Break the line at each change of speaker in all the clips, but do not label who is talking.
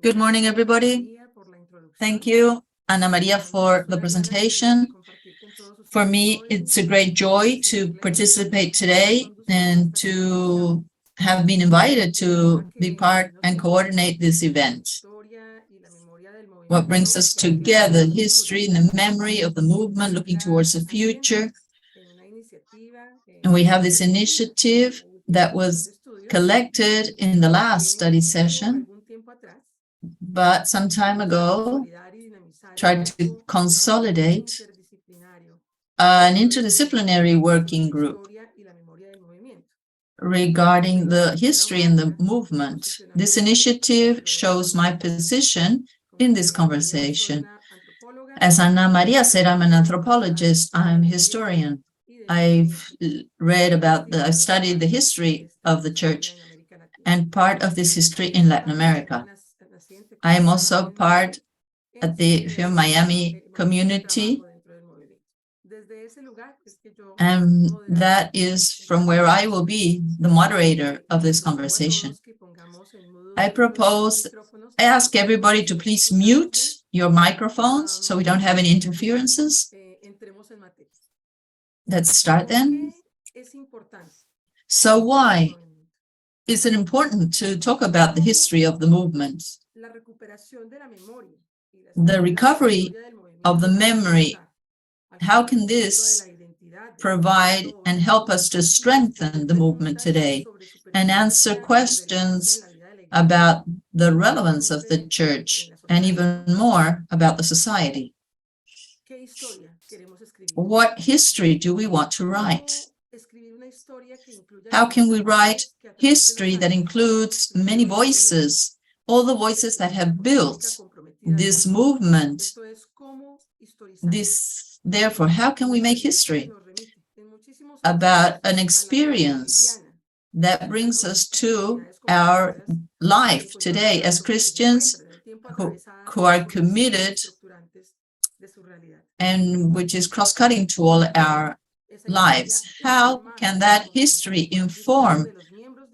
Good morning, everybody. Thank you, Ana Maria, for the presentation. For me, it's a great joy to participate today and to have been invited to be part and coordinate this event. What brings us together, history and the memory of the movement looking towards the future. And we have this initiative that was collected in the last study session, but some time ago tried to consolidate an interdisciplinary working group regarding the history and the movement. This initiative shows my position in this conversation. As Ana Maria said, I'm an anthropologist, I'm a historian. I've studied the history of the church and part of this history in Latin America. I am also part at the Miami community, and that is from where I will be the moderator of this conversation. I ask everybody to please mute your microphones so we don't have any interferences. Let's start then. So why is it important to talk about the history of the movement? The recovery of the memory, how can this provide and help us to strengthen the movement today and answer questions about the relevance of the church and even more about the society? What history do we want to write? How can we write history that includes many voices, all the voices that have built this movement? Therefore, how can we make history about an experience that brings us to our life today as Christians who are committed and which is cross-cutting to all our lives? How can that history inform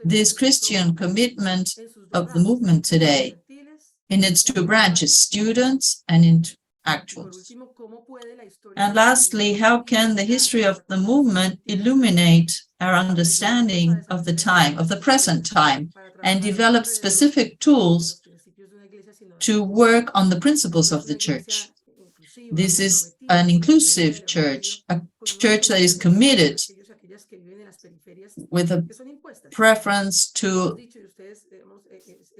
this Christian commitment of the movement today in its two branches, students and intellectuals? And lastly, how can the history of the movement illuminate our understanding of the time, of the present time, and develop specific tools to work on the principles of the church? This is an inclusive church, a church that is committed with a preference to,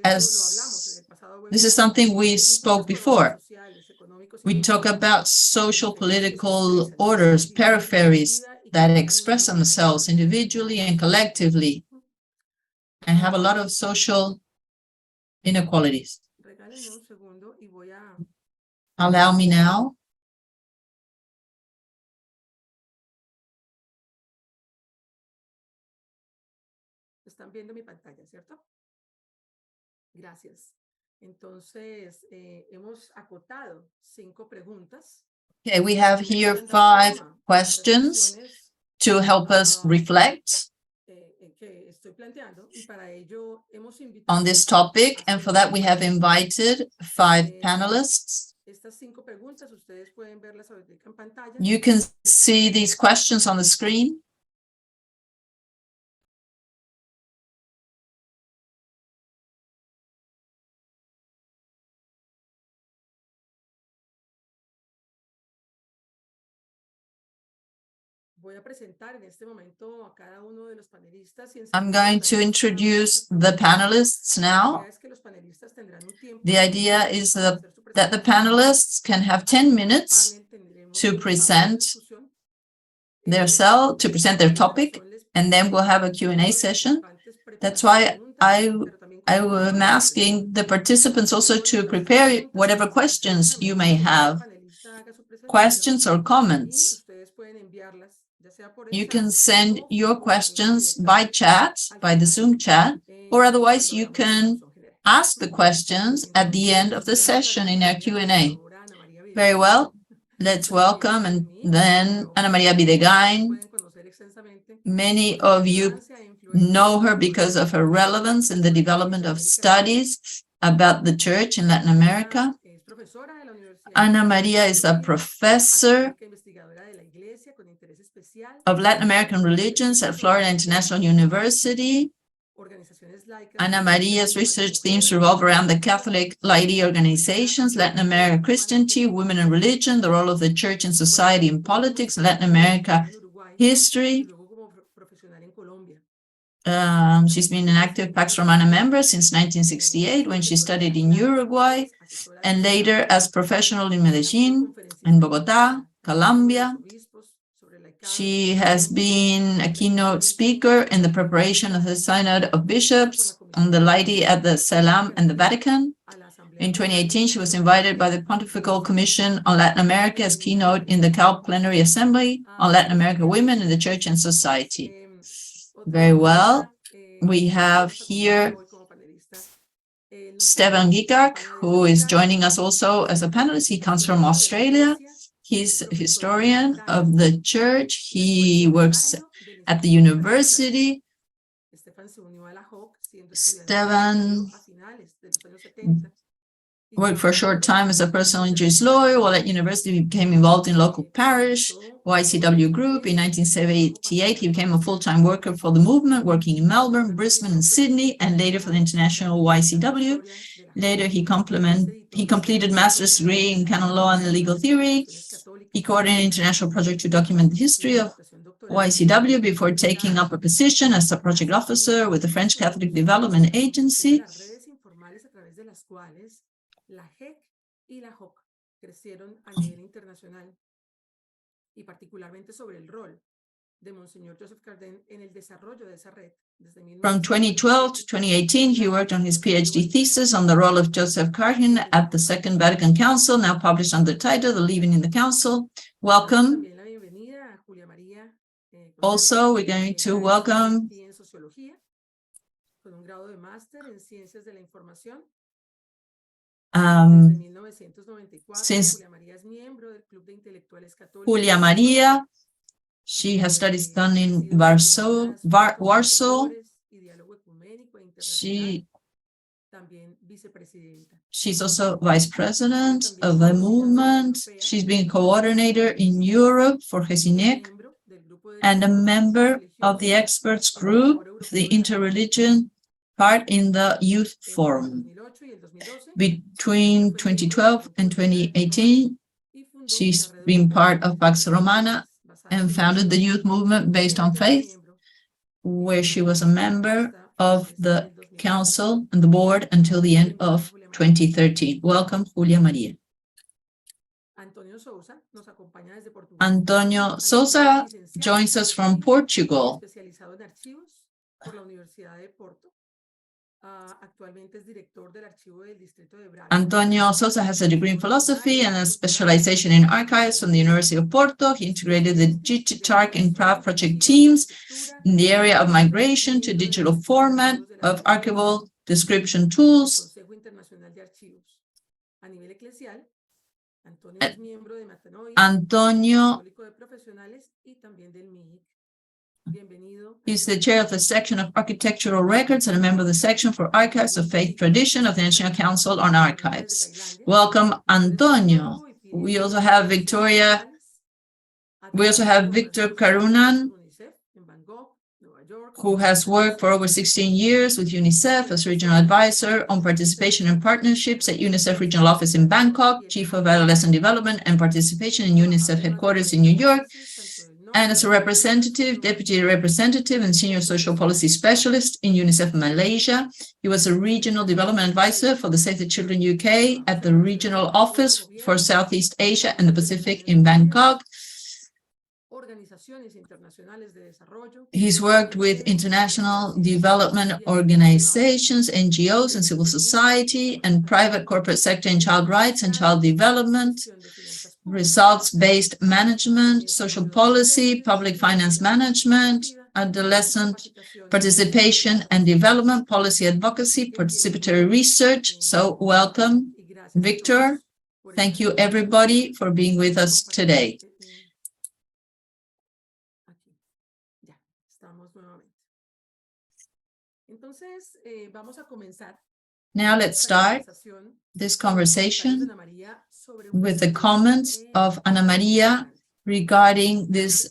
as this is something we spoke before. We talk about social political orders, peripheries that express themselves individually and collectively and have a lot of social inequalities. Allow me now.
Están viendo mi pantalla, ¿cierto? Gracias. Entonces, hemos acotado 5 preguntas.
Okay, we have here 5 questions to help us reflect on this topic, and for that we have invited 5 panelists. You can see these questions on the screen. I'm going to introduce the panelists now. The idea is that the panelists can have 10 minutes to present their topic, and then we'll have a Q&A session. That's why I am asking the participants also to prepare whatever questions you may have, questions or comments. You can send your questions by chat, by the Zoom chat, or otherwise you can ask the questions at the end of the session in our Q&A. Very well. Let's welcome and then Ana Maria Videgain. Many of you know her because of her relevance in the development of studies about the church in Latin America. Ana Maria is a professor of Latin American religions at Florida International University. Ana Maria's research themes revolve around the Catholic laity organizations, Latin America Christianity, women and religion, the role of the church in society and politics, Latin America history. She's been an active Pax Romana member since 1968 when she studied in Uruguay and later as professional in Medellin, in Bogota, Colombia. She has been a keynote speaker in the preparation of the Synod of Bishops on the laity at the Salam and the Vatican. In 2018, she was invited by the Pontifical Commission on Latin America as keynote in the CALP Plenary Assembly on Latin American Women in the Church and Society. Very well. We have here Stefan Gigak, who is joining us also as a panelist. He comes from Australia. He's a historian of the church. He works at the university. Stefan worked for a short time as a personal injuries lawyer while at university. He became involved in local parish YCW group. In 1978, he became a full-time worker for the movement, working in Melbourne, Brisbane, and Sydney, and later for the international YCW. Later, he completed master's degree in canon law and legal theory. He coordinated an international project to document the history of YCW before taking up a position as a project officer with the French Catholic Development Agency. From 2012 to 2018, he worked on his PhD thesis on the role of Joseph Carhin at the Second Vatican Council, now published under the title, The Living in the Council. Welcome. Also, we're going to welcome since Julia Maria, she has studies done in Warsaw. She's also vice president of the movement. She's been coordinator in Europe for Jesinec and a member of the experts group of the interreligion part in the Youth Forum. Between 2012 and 2018, she's been part of Pax Romana and founded the youth movement based on faith, where she was a member of the council and the board until the end of 2013. Welcome, Julia Maria. Antonio Sousa joins us from Portugal. Antonio Sousa has a degree in philosophy and a specialization in archives from the University of Porto. He integrated the DigiTark and Craft project teams in the area of migration to digital format of archival description tools. Antonio is the chair of the section of architectural records and a member of the section for archives of faith tradition of the National Council on Archives. Welcome, Antonio. We also have Victor Karunan, who has worked for over 16 years with UNICEF as regional advisor on participation and partnerships at UNICEF Regional Office in Bangkok, chief of adolescent development and participation in UNICEF headquarters in New York, and as a representative, deputy representative, and senior social policy specialist in UNICEF Malaysia. He was a regional development advisor for the Save the Children UK at the regional office for Southeast Asia and the Pacific in Bangkok. He's worked with international development organizations, NGOs, and civil society, and private corporate sector in child rights and child development, results-based management, social policy, public finance management, adolescent participation and development, policy advocacy, participatory research. So welcome, Victor. Thank you, everybody, for being with us today.
Entonces, vamos a comenzar
Now let's
esta
start
conversación
this
con los comentarios de
conversation
Ana María sobre un
with the
tema
comments of Ana Maria
importante.
regarding this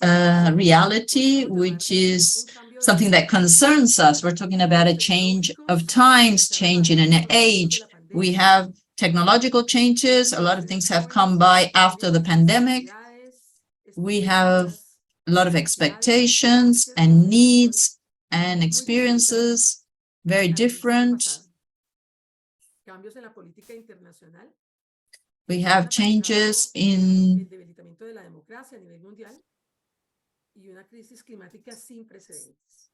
reality, which is something that concerns us. We're talking about a change of times, change in an age. We have technological changes. A lot of things have come by after the pandemic. We have a lot of expectations and needs and experiences, very different.
Cambios en la política internacional.
We have changes in
El debilitamiento de la democracia a nivel mundial y una crisis climática sin precedentes.